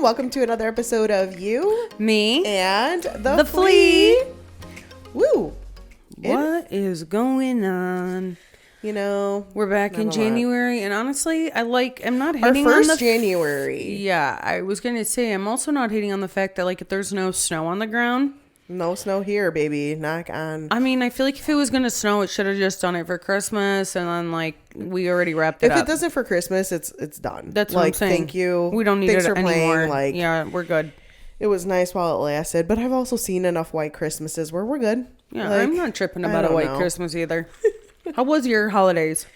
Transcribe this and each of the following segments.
Welcome to another episode of You, Me, and the Flea. Woo! What is going on? You know, We're back in January, and honestly, I'm not our hating on first the January. Yeah, I was gonna say I'm also not hating on the fact that if there's no snow on the ground. No snow here, baby. Knock on. I mean, I feel like if it was gonna snow, it should have just done it for Christmas, and then we already wrapped it up. If it doesn't for Christmas, it's done. That's what I'm saying. Thank you. We don't need Thanks it for anymore. Playing. Yeah, we're good. It was nice while it lasted, but I've also seen enough white Christmases where we're good. Yeah, I'm not tripping about a white Christmas either. How was your holidays?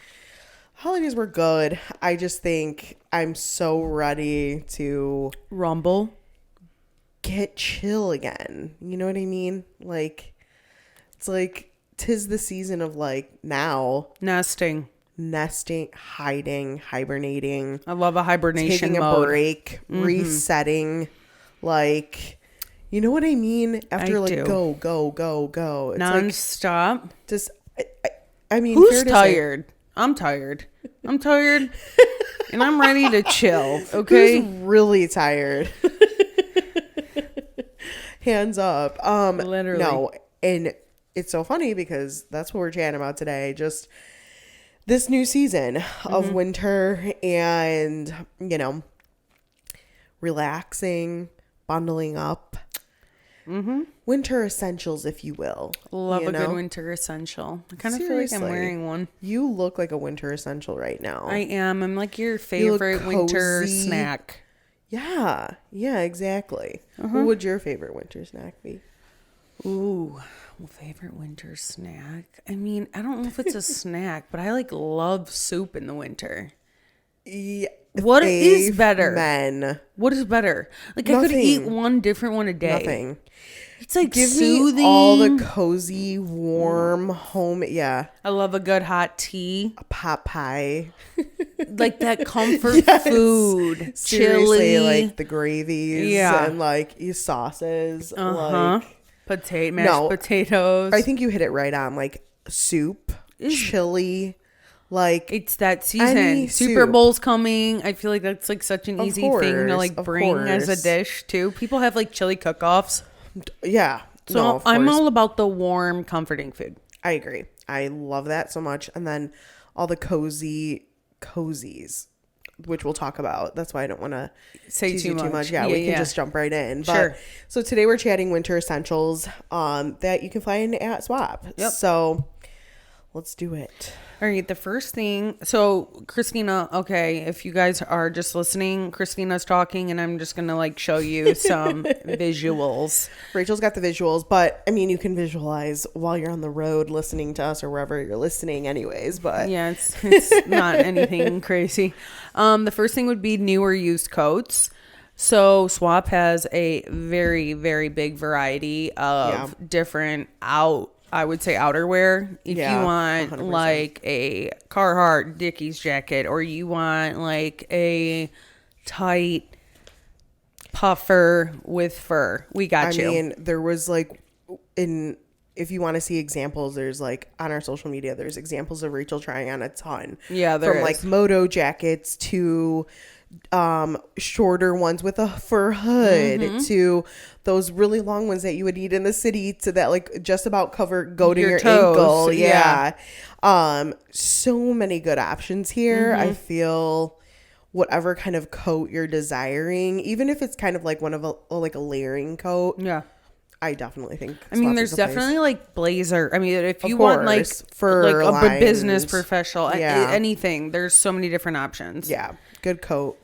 Holidays were good. I just think I'm so ready to Rumble. get chill again. You know what I mean? It's tis the season of now Nesting, hiding, hibernating. I love a hibernation taking mode. a break, resetting. You know what I mean? After I do. go. It's non-stop. I mean, Who's tired? I'm tired. And I'm ready to chill. Okay. Who's really tired? Hands up. Literally. No, and it's so funny because that's what we're chatting about today. Just this new season of winter and, relaxing, bundling up. Winter essentials, if you will. Love a good winter essential. I kind of feel like I'm wearing one. You look like a winter essential right now. I am. I'm like your favorite winter snack. Yeah, exactly. What would your favorite winter snack be? Ooh, favorite winter snack. I mean, I don't know if it's a snack, but I love soup in the winter. Yeah. What is better? Men. What is better? I could eat one different one a day. Nothing. It's give soothing. me all the cozy, warm home. Yeah. I love a good hot tea. A pot pie. That comfort food. Seriously, chili. the gravies. Yeah. And your sauces. Mashed potatoes. I think you hit it right on. Soup, chili. It's that season. Super Bowl's coming. I feel like that's such an easy thing to bring as a dish too. People have chili cook-offs. Yeah. So I'm all about the warm, comforting food. I agree. I love that so much. And then all the cozies, which we'll talk about. That's why I don't want to say too much. Yeah, we can just jump right in. But, so today we're chatting winter essentials that you can find at Swap. Yep. So let's do it. All right, the first thing. So, Kristina, okay, if you guys are just listening, Kristina's talking, and I'm just going to show you some visuals. Rachel's got the visuals, but I mean, you can visualize while you're on the road listening to us or wherever you're listening anyways, but yeah, it's not anything crazy. The first thing would be new or used coats. So Swap has a very, very big variety of different I would say outerwear. If you want 100%. A Carhartt Dickies jacket, or you want a tight puffer with fur, we got you. I mean, there was if you want to see examples, there's on our social media, there's examples of Rachel trying on a ton. Yeah, there is. From moto jackets to shorter ones with a fur hood to those really long ones that you would need in the city to that just about go to your toes, ankle. Yeah. So many good options here. I feel whatever kind of coat you're desiring, even if it's kind of one of a layering coat. Yeah. I definitely think. I mean, there's definitely blazer. I mean, if you want for a business lines. professional, anything, there's so many different options. Yeah. Good coat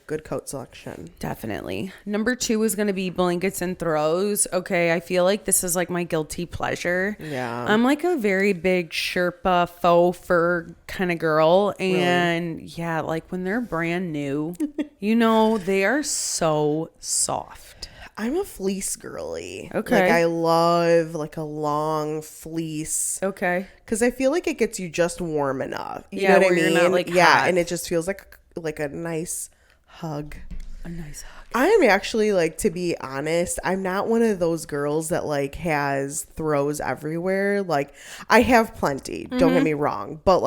selection. Definitely. Number 2 is going to be blankets and throws. Okay. I feel like this is my guilty pleasure. Yeah. I'm a very big Sherpa faux fur kind of girl. And really? When they're brand new, they are so soft. I'm a fleece girly. Okay. I love a long fleece. Okay. Because I feel like it gets you just warm enough. You know what I mean? You're not hot. And it just feels like a nice hug. A nice hug. I'm actually to be honest, I'm not one of those girls that has throws everywhere. I have plenty. Don't get me wrong, but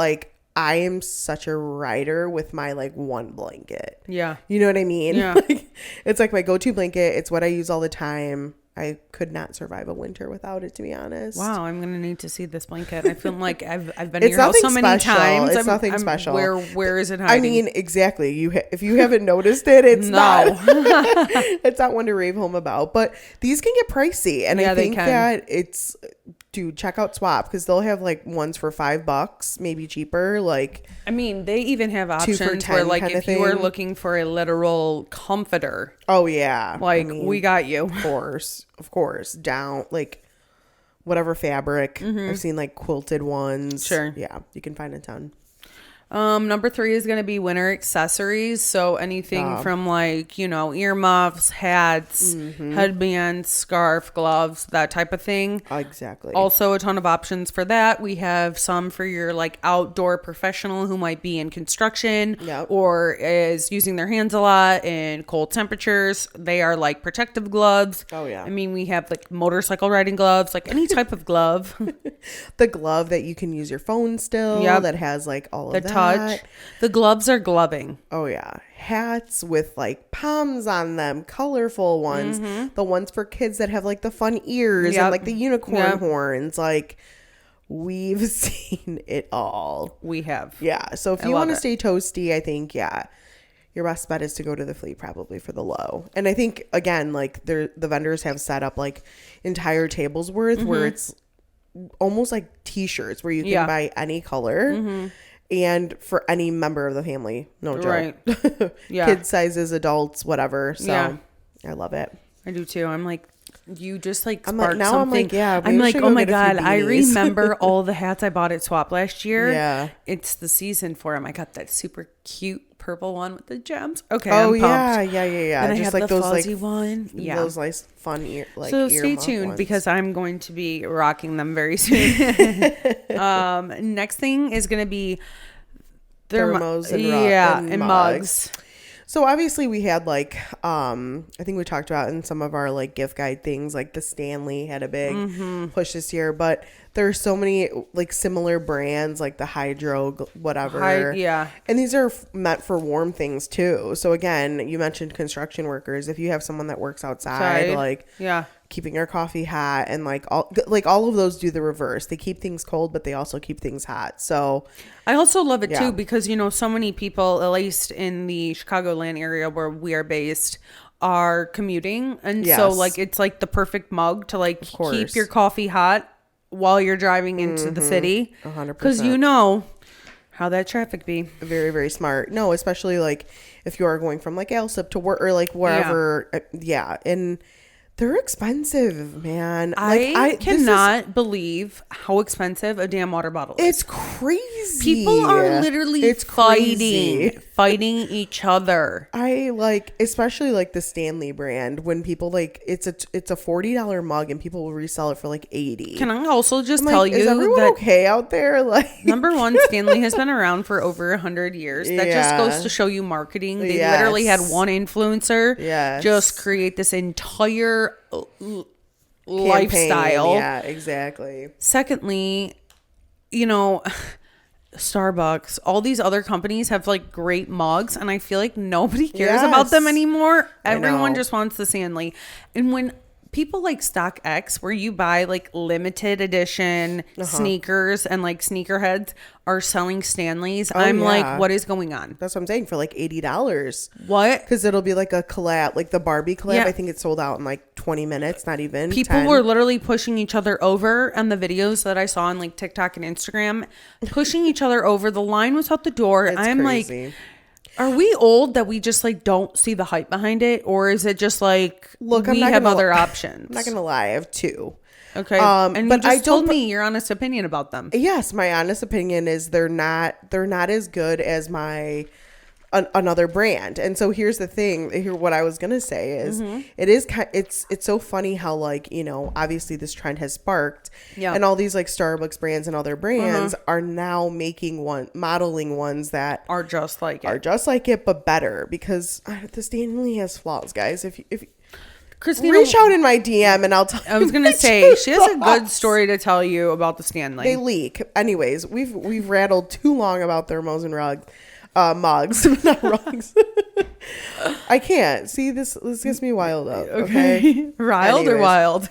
I am such a rider with my like one blanket. Yeah. You know what I mean? Yeah. Like, it's like my go-to blanket. It's what I use all the time. I could not survive a winter without it, to be honest. Wow, I'm gonna need to see this blanket. I feel like I've been to your house so many times. It's nothing special. Where is it hiding? I mean, exactly. If you haven't noticed it, it's not. It's not one to rave home about. But these can get pricey, and I think that it's. Dude, check out Swap because they'll have like ones for $5, maybe cheaper. Like, I mean, they even have options where, like, if you are looking for a literal comforter. Oh yeah, like I mean, we got you. Of course, down like whatever fabric. I've seen like quilted ones. Sure, yeah, you can find a ton. Number 3 is going to be winter accessories. So anything from like, earmuffs, hats, headbands, scarf, gloves, that type of thing. Exactly. Also a ton of options for that. We have some for your like outdoor professional who might be in construction or is using their hands a lot in cold temperatures. They are like protective gloves. Oh yeah. I mean, we have like motorcycle riding gloves, like any type of glove. The glove that you can use your phone still. That has like all of that. Touch. The gloves are gloving. Oh yeah. Hats with like poms on them, colorful ones. The ones for kids that have like the fun ears and like the unicorn horns. Like, we've seen it all. We have. Yeah. So if you want to stay toasty, I think your best bet is to go to the flea probably for the low. And I think again, like the vendors have set up like entire tables worth where it's almost like t-shirts where you can buy any color. And for any member of the family, no joke. Right. Kid sizes, adults, whatever. So I love it. I do too. I'm like, you just like sparked something. I'm like, I'm like, oh my God, I remember all the hats I bought at Swap last year. Yeah. It's the season for them. I got that super cute purple one with the gems. Okay. Oh, I'm pumped. Yeah. And just I have like the those fuzzy one. Yeah. Those nice fun so stay tuned ones. Because I'm going to be rocking them very soon. Next thing is going to be thermos and mugs. So obviously we had like I think we talked about in some of our like gift guide things, like the Stanley had a big push this year, but there's so many like similar brands like the Hydro whatever. And these are meant for warm things too. So again, you mentioned construction workers. If you have someone that works outside like keeping your coffee hot and like all of those do the reverse. They keep things cold, but they also keep things hot. So I also love it too because so many people, at least in the Chicagoland area where we are based, are commuting, and so like it's like the perfect mug to like keep your coffee hot while you're driving into the city. 100%. Because how that traffic be. Very, very smart. No, especially like if you are going from like Alsip to work or like wherever. And they're expensive, man. I cannot believe how expensive a damn water bottle is. It's crazy. People are literally fighting each other. I like, especially like the Stanley brand, when people like it's a $40 mug and people will resell it for like $80. Can I also just tell you, is everyone okay out there? Like, number one, Stanley has been around for over 100 years. That just goes to show you marketing. They literally had one influencer just create this entire lifestyle. Yeah, exactly. Secondly, Starbucks, all these other companies have like great mugs, and I feel like nobody cares about them anymore. Everyone just wants the Stanley. And when people like StockX, where you buy like limited edition sneakers and like sneakerheads are selling Stanleys, I'm like, what is going on? That's what I'm saying, for like $80. What? Because it'll be like a collab, like the Barbie collab. I think it sold out in like 20 minutes, not even. People 10. were literally pushing each other over, and the videos that I saw on like TikTok and Instagram, pushing each other over. The line was out the door. I'm crazy. Like, are we old that we just like don't see the hype behind it, or is it just like we have other options? I'm not gonna lie, I have two. Okay, and but you just told me your honest opinion about them. Yes, my honest opinion is they're not as good as another brand. And so here's the thing. What I was gonna say is it's so funny how like obviously this trend has sparked, and all these like Starbucks brands and other brands are now modeling ones that are just like it but better, because the Stanley has flaws, guys. If Kristina, reach out in my DM and I'll tell you. I was gonna say she has a good story to tell you about the Stanley. They leak. Anyways, we've rattled too long about thermos and mugs, not rugs. I can't see this. This gets me wild up. Okay, riled or wild?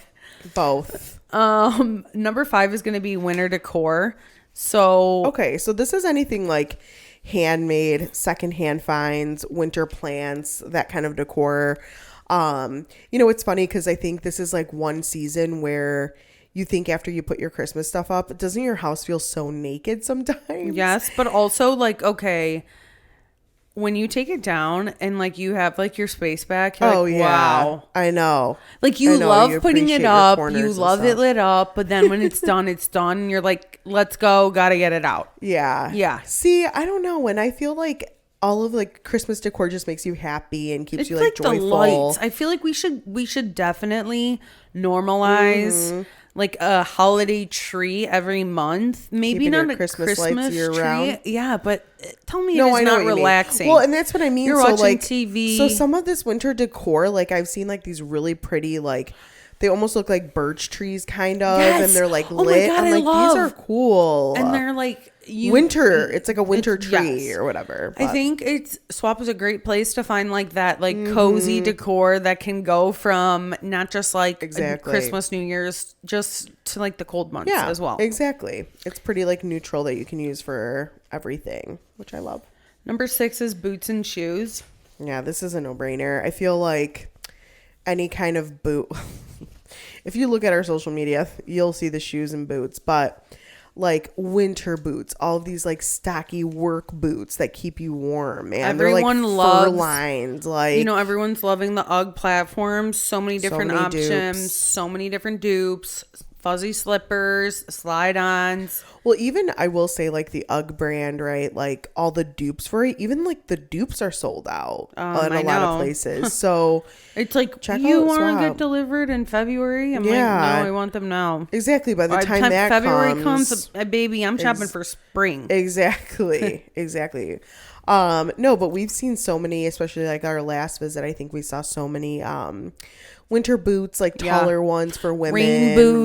Both. Number 5 is gonna be winter decor. So so this is anything like handmade, secondhand finds, winter plants, that kind of decor. It's funny because I think this is like one season where you think after you put your Christmas stuff up, doesn't your house feel so naked sometimes? Yes, but also like, okay, when you take it down and like you have like your space back, you're like, wow. I know. Like you love putting it up, you love it lit up, but then when it's done, it's done. And you're like, let's go, gotta get it out. Yeah. Yeah. See, I don't know. And I feel like all of like Christmas decor just makes you happy and keeps you like joyful. The lights. I feel like we should definitely normalize like a holiday tree every month. Maybe keeping not a Christmas lights year tree. round. Yeah, but tell me it's not relaxing. Well, and that's what I mean. You're watching like TV. So some of this winter decor, like I've seen like these really pretty like they almost look like birch trees kind of, and they're like lit. God, I'm like, these are cool. And they're like winter. It's like a winter tree or whatever. But I think Swap is a great place to find like that like cozy decor that can go from not just like Christmas, New Year's, just to like the cold months as well. Exactly. It's pretty like neutral that you can use for everything, which I love. Number 6 is boots and shoes. Yeah, this is a no-brainer. I feel like any kind of boot. If you look at our social media, you'll see the shoes and boots, but like winter boots, all of these like stocky work boots that keep you warm, man. Everyone loves fur lined, like everyone's loving the UGG platforms. So many different options, so many different dupes, fuzzy slippers, slide-ons. Well, even I will say like the UGG brand, right? Like all the dupes for it, even like the dupes are sold out in a lot of places. So it's like, you want to get delivered in February? I'm like, no, I want them now. Exactly. By the time that February comes, baby, I'm shopping for spring. Exactly. Exactly. No, but we've seen so many, especially like our last visit, I think we saw so many winter boots, like taller ones for women,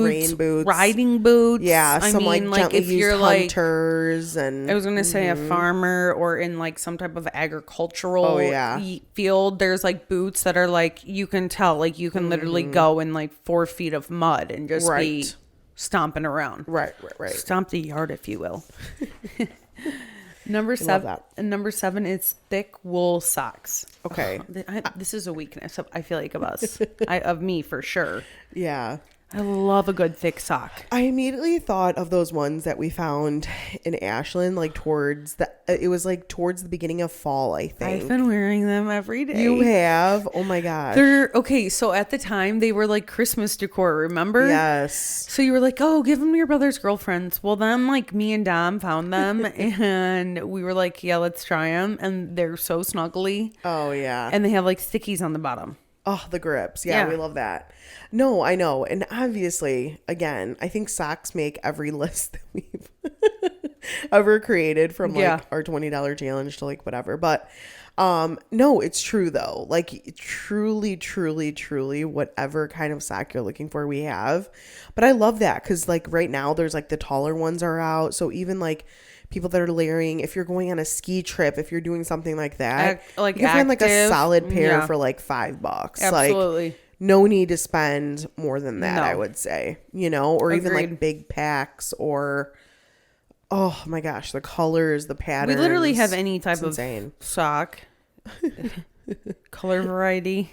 rain boots, riding boots. Yeah, some like if you're hunters, and I was gonna say a farmer or in like some type of agricultural field. There's like boots that are like you can tell, like you can literally go in like 4 feet of mud and just be stomping around. Right. Stomp the yard, if you will. Number 7 is thick wool socks. Okay. This is a weakness, I feel like, of us. Of me, for sure. Yeah. I love a good thick sock. I immediately thought of those ones that we found in Ashland, like towards the beginning of fall, I think. I've been wearing them every day. You have? Oh my gosh. Okay, so at the time they were like Christmas decor, remember? Yes. So you were like, oh, give them to your brother's girlfriends. Well, then like me and Dom found them and we were like, yeah, let's try them. And they're so snuggly. Oh yeah. And they have like stickies on the bottom. Oh, the grips. Yeah, we love that. No, I know. And obviously, again, I think socks make every list that we've ever created, from like our $20 challenge to like whatever. But no, it's true though. Like truly, truly, truly, whatever kind of sock you're looking for, we have. But I love that because like right now there's like the taller ones are out. So even like people that are layering, if you're going on a ski trip, if you're doing something like that, like you can find like a solid pair for like $5. Absolutely. Like, no need to spend more than that, I would say, or Agreed. even like big packs, or oh my gosh, the colors, the patterns. We literally have any type of sock color variety.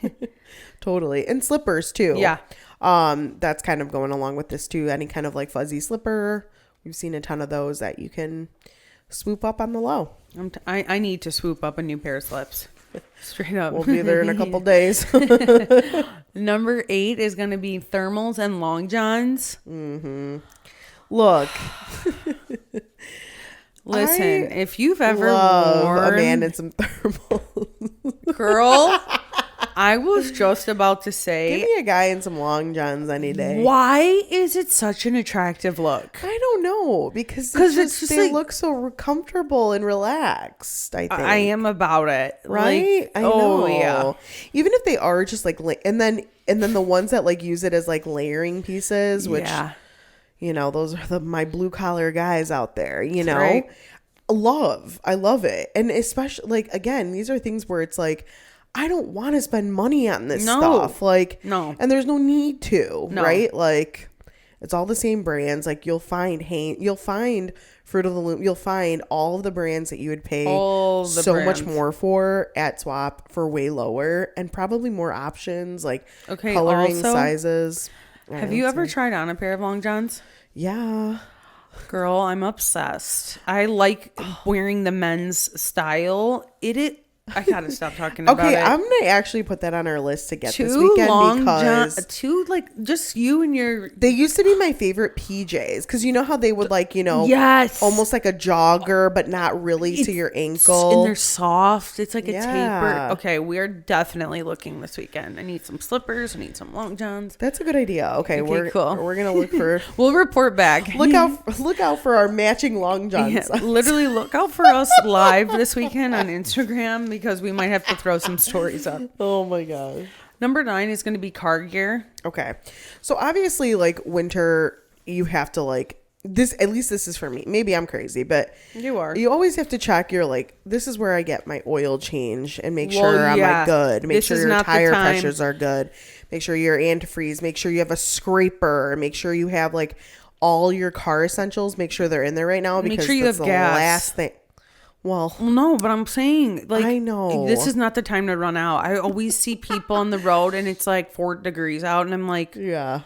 Totally. And slippers too. Yeah. That's kind of going along with this too. Any kind of like fuzzy slipper. We've seen a ton of those that you can swoop up on the low. I need to swoop up a new pair of slips. Straight up. We'll be there in a couple days. Number 8 is going to be thermals and long johns. Look. Listen, if you've ever worn a man in some thermals. Girl, I was just about to say, give me a guy in some long johns any day. Why is it such an attractive look? I don't know, because it's just they like, look so comfortable and relaxed. I think I am about it, right? Like, I know. Yeah. Even if they are just like, and then the ones that like use it as like layering pieces, which you know, those are my blue collar guys out there. You know, right. I love it, and especially like again, these are things where it's like, I don't want to spend money on this stuff. Like, no. And there's no need to, right? Like, it's all the same brands. Like, you'll find Fruit of the Loom. You'll find all of the brands that you would pay so much more for at Swap for way lower, and probably more options like coloring, also, sizes. Have you ever tried on a pair of long johns? Yeah. Girl, I'm obsessed. I like wearing the men's style. I gotta stop talking about it. Okay, I'm gonna actually put that on our list to get this weekend because just you and your. They used to be my favorite PJs because you know how they would like almost like a jogger but not really to your ankle, and they're soft. It's like a taper. Okay, we are definitely looking this weekend. I need some slippers. I need some long johns. That's a good idea. Okay, we're gonna look for. We'll report back. Look out for our matching long johns. Yeah, literally look out for us live this weekend on Instagram. Because we might have to throw some stories up. Oh my gosh. Number 9 is going to be car gear. Okay. So obviously like winter, you have to like this, at least this is for me. Maybe I'm crazy, but you always have to check your like, this is where I get my oil change and make sure I'm like good. Make sure your tire pressures are good. Make sure your antifreeze, make sure you have a scraper, make sure you have like all your car essentials. Make sure they're in there right now because make sure you have gas. Last thing. Well, no, but I'm saying, like, I know this is not the time to run out. I always see people on the road and it's like 4 degrees out and I'm like, yeah,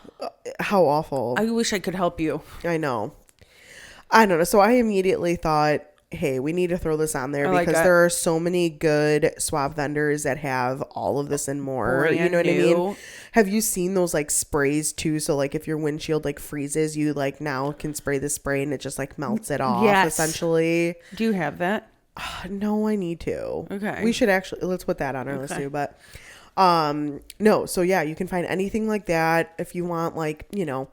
how awful. I wish I could help you. I know. I don't know. So I immediately thought, hey, we need to throw this on there because there are so many good swap vendors that have all of this and more. You know what I mean? Have you seen those like sprays too? So like if your windshield like freezes, you like now can spray the spray and it just like melts it off essentially. Do you have that? No, I need to. Okay. We should actually, let's put that on our list too. But no, so yeah, you can find anything like that if you want, like, you know,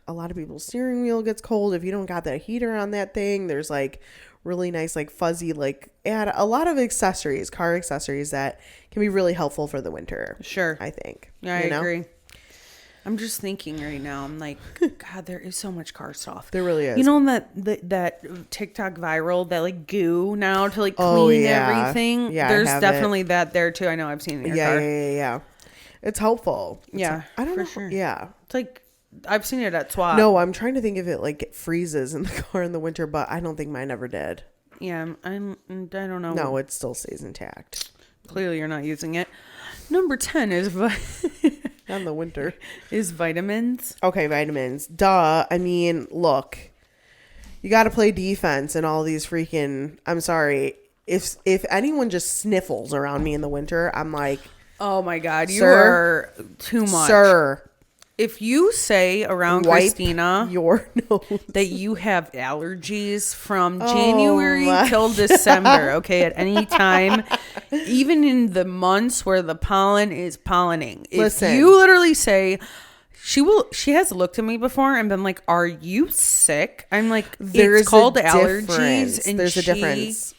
a lot of people's steering wheel gets cold. If you don't got that heater on that thing, there's like really nice, like fuzzy, like add a lot of accessories, car accessories that can be really helpful for the winter. Sure. I think. Yeah, I agree. I'm just thinking right now, I'm like, God, there is so much car stuff. There really is. You know that TikTok viral, that like goo now to like clean everything? Yeah, there's definitely that there too. I know, I've seen it in your car. Yeah. It's helpful. Yeah. I don't know. Sure. Yeah. It's like, I've seen it at Swap. No, I'm trying to think if it like freezes in the car in the winter, but I don't think mine ever did. Yeah, I don't know. No, it still stays intact. Clearly you're not using it. Number 10 is in the winter is vitamins. Okay, vitamins. Duh. I mean, look, you got to play defense and all these freaking, I'm sorry. If anyone just sniffles around me in the winter, I'm like, oh my God, you are too much. Sir. If you say around Kristina your nose that you have allergies from January till December, okay, at any time, even in the months where the pollen is pollinating, listen, if you literally say, she has looked at me before and been like, are you sick? I'm like, it's called allergies. And there's a difference.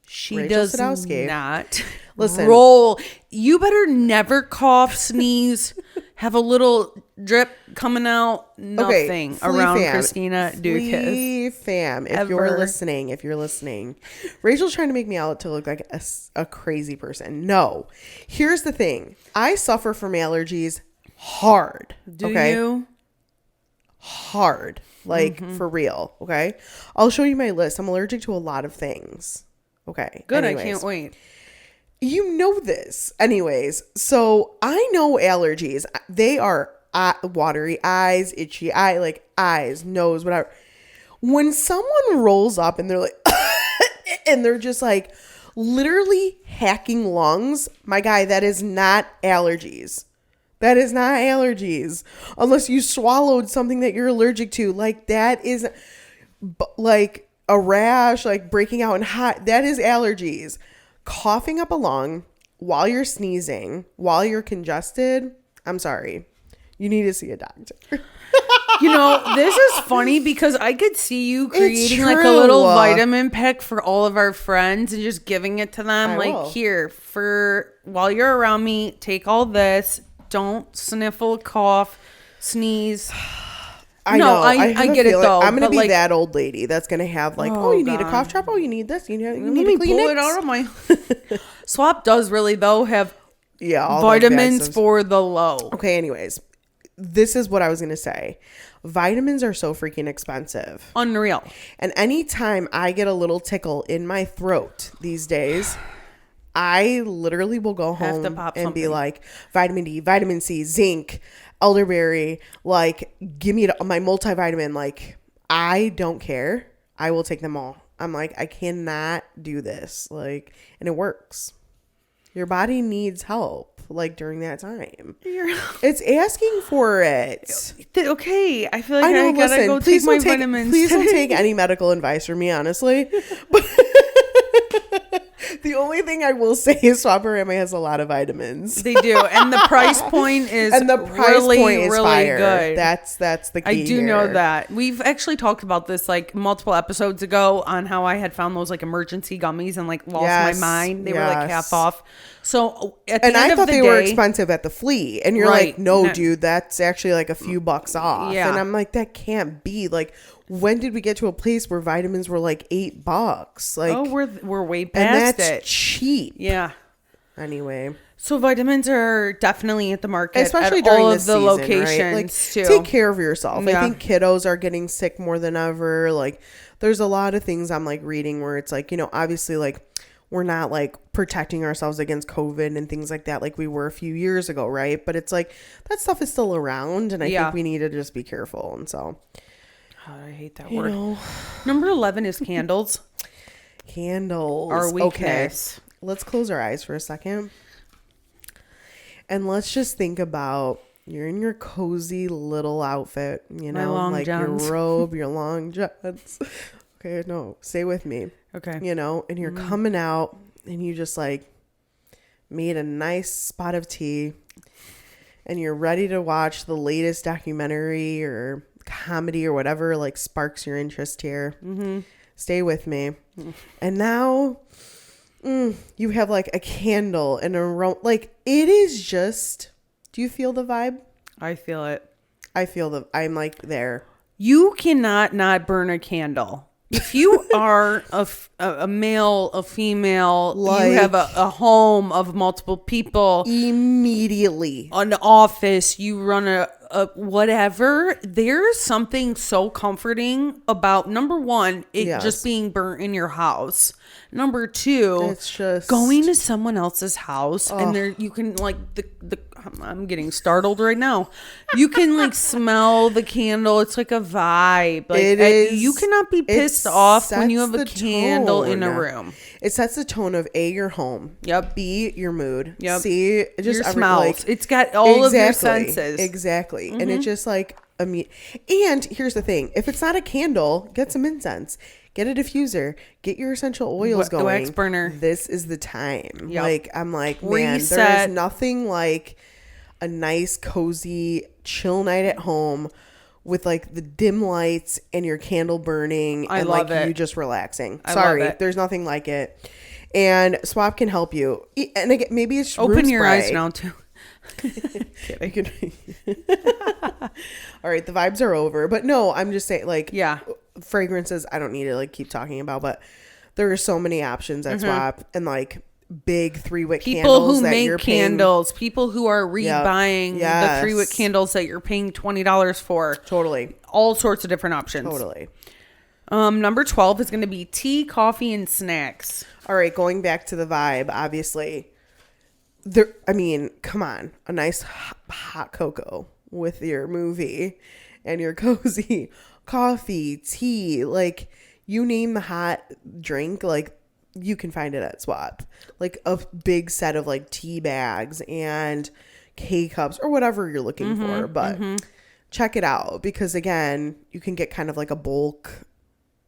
She Rachel does Sadowski. Not roll. You better never cough, sneeze, have a little drip coming out. Nothing around Kristina Dukas. Flea fam, if you're listening, Rachel's trying to make me out to look like a crazy person. No, here's the thing. I suffer from allergies hard. Do you? Hard, like for real. Okay, I'll show you my list. I'm allergic to a lot of things. Okay. Good. Anyways, I can't wait. You know this. Anyways, so I know allergies. They are watery eyes, itchy eye, like eyes, nose, whatever. When someone rolls up and they're like, and they're just like literally hacking lungs, my guy, that is not allergies. That is not allergies. Unless you swallowed something that you're allergic to. Like that is like a rash, like breaking out in hot, that is allergies. Coughing up a lung, while you're sneezing, while you're congested, I'm sorry, you need to see a doctor. You know, this is funny because I could see you creating like a little vitamin pack for all of our friends and just giving it to them. Here, for while you're around me, take all this. Don't sniffle, cough, sneeze. I get it though. I'm going to be that old lady that's going to have like, you need a cough drop. Oh, you need this. You need to pull it out of my. Swap does really though have vitamins for the low. Okay, anyways, this is what I was going to say. Vitamins are so freaking expensive. Unreal. And anytime I get a little tickle in my throat these days, I literally will go home and be like, vitamin D, vitamin C, zinc, elderberry, like, give me my multivitamin. Like, I don't care. I will take them all. I'm like, I cannot do this. Like, and it works. Your body needs help, like, during that time. It's asking for it. Okay. I feel like I gotta go take my vitamins. Please don't take any medical advice from me, honestly. The only thing I will say is SwapORama has a lot of vitamins. They do. And the price point is really good. That's the key. I do know that. We've actually talked about this like multiple episodes ago on how I had found those like emergency gummies and like lost my mind. They were like half off. So at the end of the day, I thought they were expensive at the flea. And you're like, no, dude, that's actually like a few bucks off. Yeah. And I'm like, that can't be. Like, when did we get to a place where vitamins were like $8? Like, we're way past it. And that's cheap. Yeah. Anyway. So vitamins are definitely at the market, especially at during all the of the season, locations right? Like, too. Take care of yourself. Yeah. I think kiddos are getting sick more than ever. Like, there's a lot of things I'm like reading where it's like, you know, obviously like we're not like protecting ourselves against COVID and things like that like we were a few years ago, right? But it's like that stuff is still around, and I think we need to just be careful. And so, I hate that word. Number 11 is candles. Candles. Our weakness. Okay. Let's close our eyes for a second. And let's just think about you're in your cozy little outfit, you know, like johns. Your robe, your long johns. Okay, no, stay with me. Okay. You know, and you're coming out and you just like made a nice spot of tea and you're ready to watch the latest documentary or comedy or whatever like sparks your interest here. Mm-hmm. Stay with me. Mm-hmm. And now you have like a candle and a like it is just, do you feel the vibe? I feel it. I'm like there. You cannot not burn a candle. If you are a male, a female, like, you have a home of multiple people. Immediately. An office, you run a whatever. There's something so comforting about, number one, it just being burnt in your house. Number two, it's just going to someone else's house and there you can like I'm getting startled right now. You can like smell the candle. It's like a vibe. Like it is. You cannot be pissed off when you have a candle in a room. It sets the tone of A, your home. Yep. B, your mood. Yep. C, just your smells. Like, it's got all of your senses. Exactly. Mm-hmm. And it just like and here's the thing: if it's not a candle, get some incense. Get a diffuser. Get your essential oils going. Wax burner. This is the time. Yep. Like I'm like, man, Reset. there's nothing like a nice, cozy, chill night at home with like the dim lights and your candle burning and like you just relaxing. Sorry, there's nothing like it. And Swap can help you. And again, maybe it's open your eyes now too. Kidding. All right, the vibes are over. But no, I'm just saying, like, fragrances I don't need to like keep talking about, but there are so many options at Swap, and like big 3-wick candles that you're paying. Candles, people who are rebuying the 3-wick candles that you're paying $20 for. Totally. All sorts of different options. Totally. Number 12 is going to be tea, coffee, and snacks. All right, going back to the vibe, obviously. There, I mean, come on, a nice hot cocoa with your movie and your cozy coffee, tea, like you name the hot drink, like you can find it at Swap. Like a big set of like tea bags and K-cups or whatever you're looking for, but check it out because again, you can get kind of like a bulk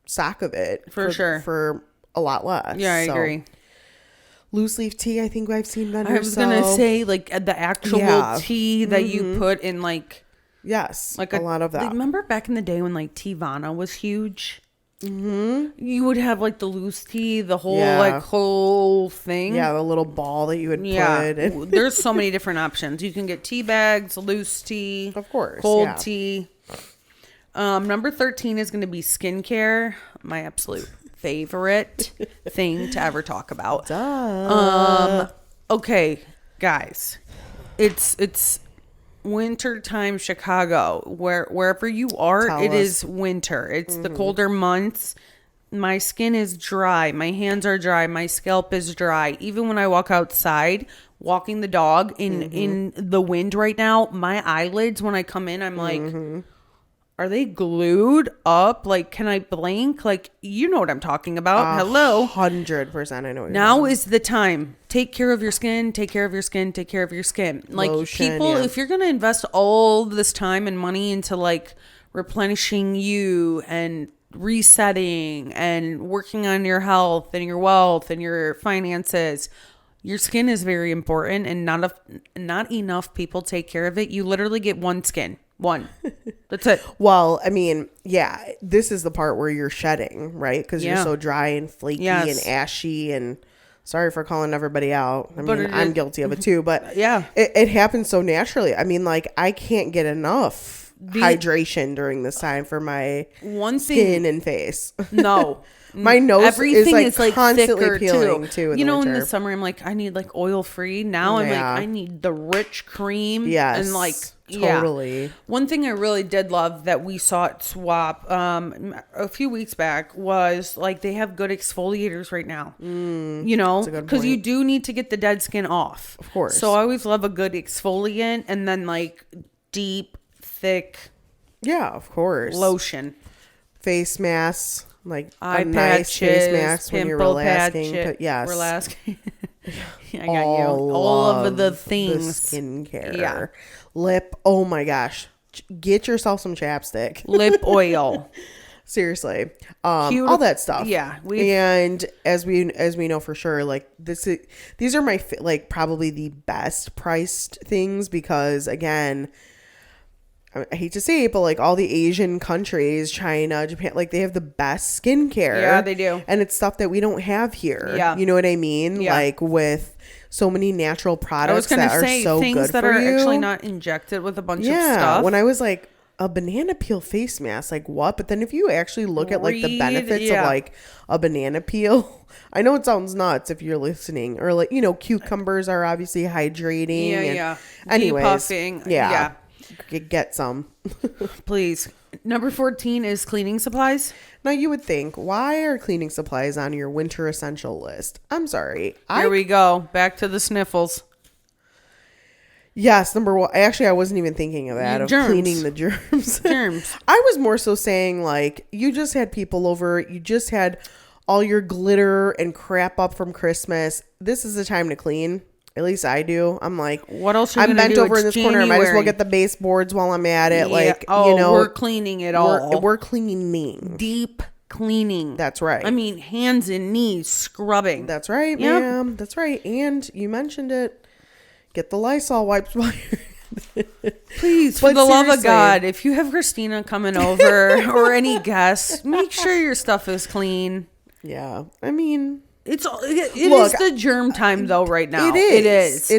stock of it for sure for a lot less. Yeah, I agree. loose leaf tea, I think I've seen vendors. I was gonna say like the actual tea that you put in like. Yes, like a lot of that. Like, remember back in the day when like Teavana was huge? You would have like the loose tea, the whole thing. Yeah, the little ball that you would put. There's so many different options. You can get tea bags, loose tea, of course, cold tea. Number 13 is going to be skincare. My absolute favorite thing to ever talk about. Duh. Okay, guys, it's wintertime Chicago. Wherever you are, it is winter. It's the colder months. My skin is dry. My hands are dry. My scalp is dry. Even when I walk outside, walking the dog in the wind right now, my eyelids, when I come in, I'm like, are they glued up? Like, can I blink? Like, you know what I'm talking about. Hello. 100%. I know what now is the time. Take care of your skin. Take care of your skin. Take care of your skin. Like, lotion, if you're going to invest all this time and money into like replenishing you and resetting and working on your health and your wealth and your finances, your skin is very important, and not enough people take care of it. You literally get one skin. One. That's it. Well, I mean, yeah, this is the part where you're shedding, right? Because you're so dry and flaky and ashy, and sorry for calling everybody out. I mean, I'm guilty of it too, but it happens so naturally. I mean, like, I can't get enough hydration during this time for my skin and face. No. My nose everything is like constantly peeling too. You know, in the summer, I'm like, I need like oil free. Now I'm like, I need the rich cream. Yes, and like totally. One thing I really did love that we saw at Swap a few weeks back was like they have good exfoliators right now. You know, because you do need to get the dead skin off, of course. So I always love a good exfoliant, and then like deep, thick, of course, lotion, face masks. Like eye a nice face mask when you're relaxing. Relaxing. I got you. All of the things. The skincare. Yeah. Lip. Oh my gosh. Get yourself some chapstick. Lip oil. Seriously. All that stuff. Yeah. And as we know for sure, like these are my like probably the best priced things, because again, I hate to say it, but like all the Asian countries, China, Japan, like they have the best skincare. Yeah, they do. And it's stuff that we don't have here. Yeah. You know what I mean? Yeah. Like with so many natural products that are so good for you. I was going to say things that are actually not injected with a bunch of stuff. When I was like, a banana peel face mask, like what? But then if you actually look at like the benefits of like a banana peel, I know it sounds nuts if you're listening, or like, you know, cucumbers are obviously hydrating. Yeah. Anyways. Depuffing. Yeah. Get some. Please. Number 14 is cleaning supplies. Now you would think, why are cleaning supplies on your winter essential list? I'm sorry. Here we go. Back to the sniffles. Yes, number one. Actually, I wasn't even thinking of that. Germs. Of cleaning the germs. Germs. I was more so saying like, you just had people over. You just had all your glitter and crap up from Christmas. This is the time to clean. At least I do. I'm like, what else are you I'm gonna bent do? over in this corner. I might as well get the baseboards while I'm at it. Yeah. Like, you know, we're cleaning it all. We're cleaning. Deep cleaning. That's right. I mean, hands and knees scrubbing. That's right, ma'am. That's right. And you mentioned it. Get the Lysol wipes while you're... Please, for the love of God, if you have Kristina coming over or any guests, make sure your stuff is clean. Yeah. I mean... It is the germ time though right now. It is.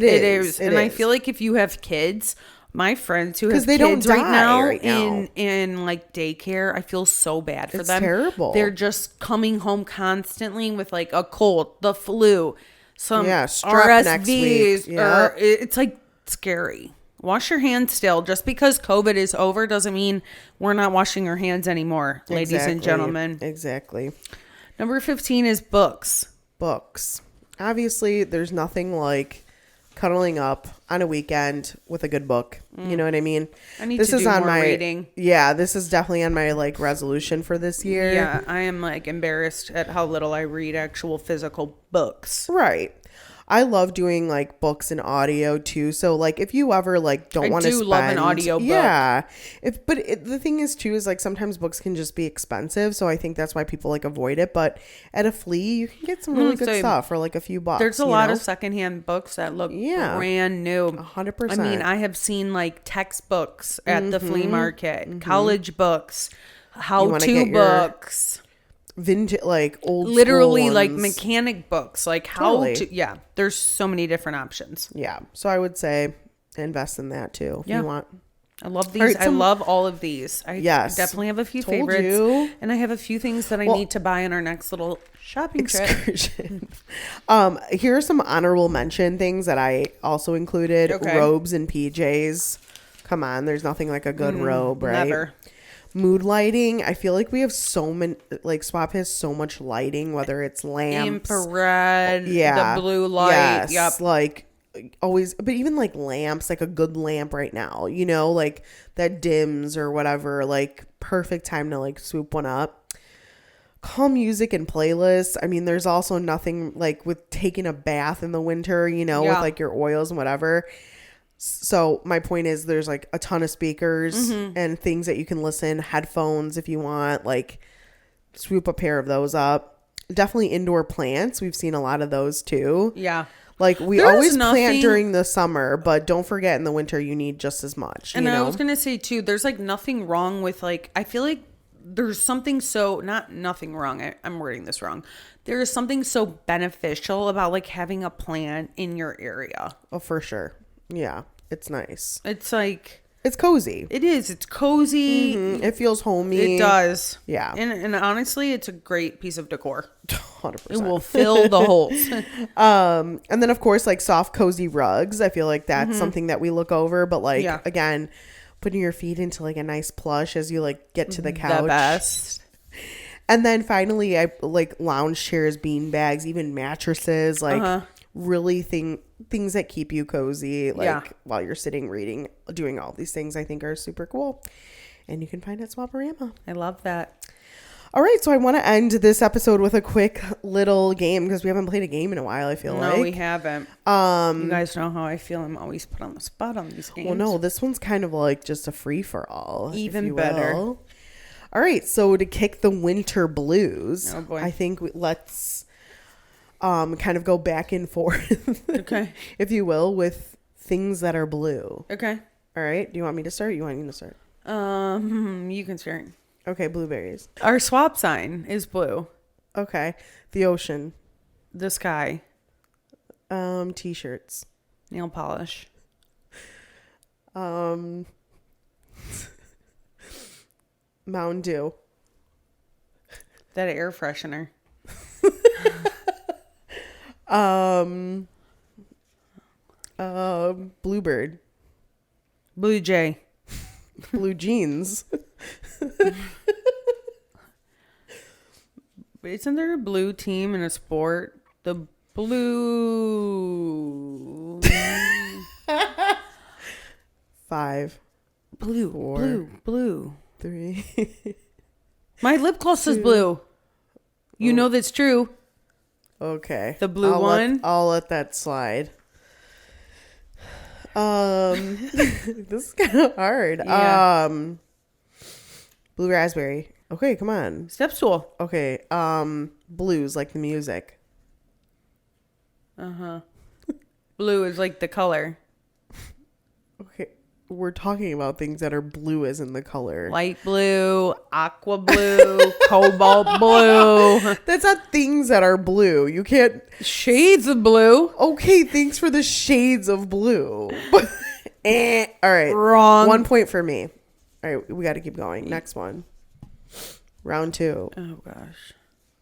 And I feel like if you have kids, my friends who have kids right now in like daycare, I feel so bad for them. It's terrible. They're just coming home constantly with like a cold, the flu, some RSVs, or it's like scary. Wash your hands still. Just because COVID is over doesn't mean we're not washing our hands anymore, ladies and gentlemen. Exactly. Number 15 is books. Obviously, there's nothing like cuddling up on a weekend with a good book. You know what I mean? I need to do more reading. Yeah, this is definitely on my like resolution for this year. Yeah, I am like embarrassed at how little I read actual physical books. Right. I love doing like books and audio too. So like if you ever like don't want to spend, love an audio book. Yeah. The thing is too is like sometimes books can just be expensive. So I think that's why people like avoid it. But at a flea, you can get some really good stuff for like a few bucks. There's a lot of secondhand books that look brand new. 100%. I mean, I have seen like textbooks at the flea market, college books, how-to books. Vintage, like old literally school like ones. mechanic books, like there's so many different options. So I would say invest in that too if you want. I love these. I love all of these. I definitely have a few favorites, and I have a few things that I need to buy in our next little shopping excursion. Here are some honorable mention things that I also included. Robes and PJs. Come on, there's nothing like a good robe, right? Never. Mood lighting. I feel like we have so many, like Swap has so much lighting, whether it's lamps, infrared, the blue light. Yes, like always, but even like lamps, like a good lamp right now, you know, like that dims or whatever, like perfect time to like swoop one up. Calm music and playlists. I mean, there's also nothing like with taking a bath in the winter, you know, with like your oils and whatever. So my point is there's like a ton of speakers and things that you can listen, headphones if you want, like swoop a pair of those up. Definitely indoor plants. We've seen a lot of those too. Yeah. Like we always plant during the summer, but don't forget in the winter you need just as much. And I was going to say too, there's like nothing wrong with like, I feel like there's something nothing wrong. I'm wording this wrong. There is something so beneficial about like having a plant in your area. Oh, for sure. Yeah, it's nice. It's like... It's cozy. It is. It's cozy. Mm-hmm. It feels homey. It does. Yeah. And honestly, it's a great piece of decor. 100%. It will fill the holes. And then, of course, like soft, cozy rugs. I feel like that's something that we look over. But like, again, putting your feet into like a nice plush as you like get to the couch. The best. And then finally, I like lounge chairs, bean bags, even mattresses. Like really things that keep you cozy, like while you're sitting reading, doing all these things, I think are super cool. And you can find it at SwapORama. I love that. All right, so I want to end this episode with a quick little game because we haven't played a game in a while, I feel like. No, we haven't. You guys know how I feel. I'm always put on the spot on these games. Well, no, this one's kind of like just a free-for-all. Even better. All right, so to kick the winter blues, oh boy. I think let's kind of go back and forth, okay, if you will, with things that are blue. Okay. All right. Do you want me to start? You want me to start? You can start. Okay, blueberries. Our swap sign is blue. Okay. The ocean. The sky. T-shirts. Nail polish. Mountain Dew. That air freshener. Bluebird. Blue jay. Blue jeans. Isn't there a blue team in a sport? The blue. 5. Blue. 4. Blue. 3. My lip gloss is blue. You know that's true. Okay. The blue one? I'll let that slide. This is kind of hard. Yeah. Blue raspberry. Okay, come on. Step stool. Okay. Blues, like the music. Blue is like the color. Okay. We're talking about things that are blue as in the color. Light blue, aqua blue, cobalt blue. That's not things that are blue. You can't. Shades of blue. Okay, thanks for the shades of blue. All right. Wrong. 1 point for me. All right, we got to keep going. Next one. Round 2. Oh gosh,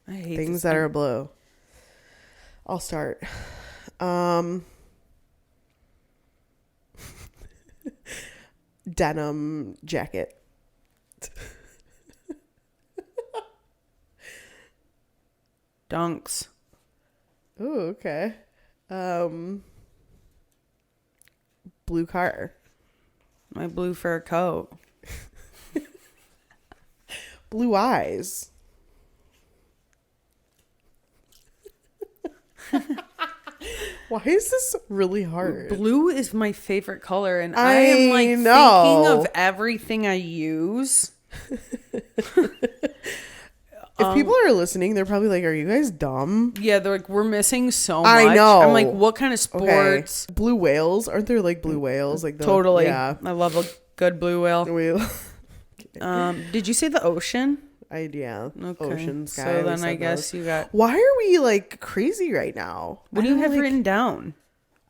I hate things that are blue. I'll start. Denim jacket. Dunks. Oh, okay. Blue car. My blue fur coat. Blue eyes. Why is this really hard? Blue is my favorite color, and I am like thinking of everything I use. If people are listening, they're probably like, are you guys dumb? Yeah, they're like, we're missing so much. I know. I'm like, what kind of sports? Okay. Blue whales. Aren't there like blue whales? Like totally. Yeah. I love a good blue whale. Did you say the ocean? Yeah. Okay. Ocean, sky. So then I guess you got... Why are we like crazy right now? What do you have written down?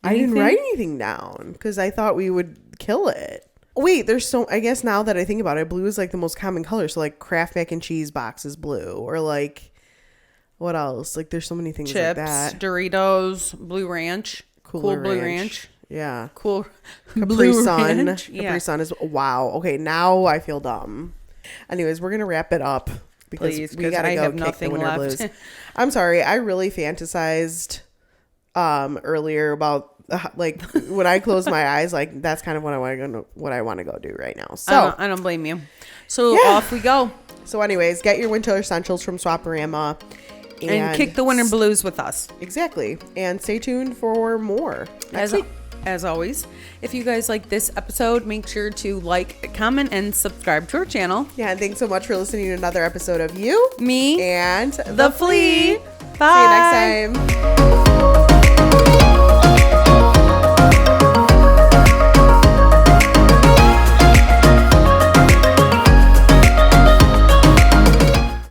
I didn't write anything down because I thought we would kill it. Wait, I guess now that I think about it, blue is like the most common color. So like Kraft mac and cheese box is blue, or like what else? Like there's so many things Chips, like that. Doritos, Blue Ranch, Cool Blue Ranch. Yeah. Cool. Capri Sun. Capri Sun is wow. Okay, now I feel dumb. Anyways, we're gonna wrap it up because we gotta go kick the winter blues. I'm sorry, I really fantasized earlier about like when I close my eyes, like that's kind of what I want to go do right now. So I don't blame you. So off we go. So anyways, get your winter essentials from SwapORama and kick the winter blues with us. Exactly. And stay tuned for more next week. As always, if you guys like this episode, make sure to like, comment, and subscribe to our channel. Yeah, and thanks so much for listening to another episode of You, Me, and the Flea. Bye. See you next time.